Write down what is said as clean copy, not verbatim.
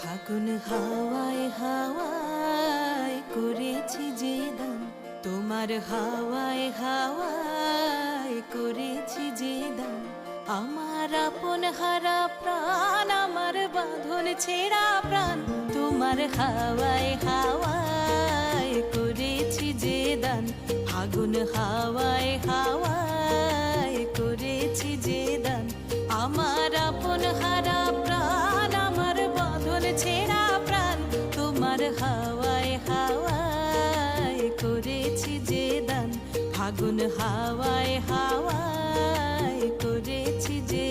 ফাগুন হাওয়ায় হাওয়ায় করেছি যে দান, তোমার হাওয়ায় হাওয়ায় করেছি যে দান। আমার আপন হারা প্রাণ, আমার বাঁধন ছেঁড়া প্রাণ, তোমার হাওয়ায় হাওয়ায় করেছি যে দান। ফাগুন হাওয়ায় হাওয়ায় করেছি যে দান। আমার আপন হারা প্রাণ, আমার বাঁধন ছেঁড়া প্রাণ, তোমার হাওয়ায় হাওয়ায় করেছি যে দান। ফাগুন হাওয়ায় হাওয়ায় করেছি যে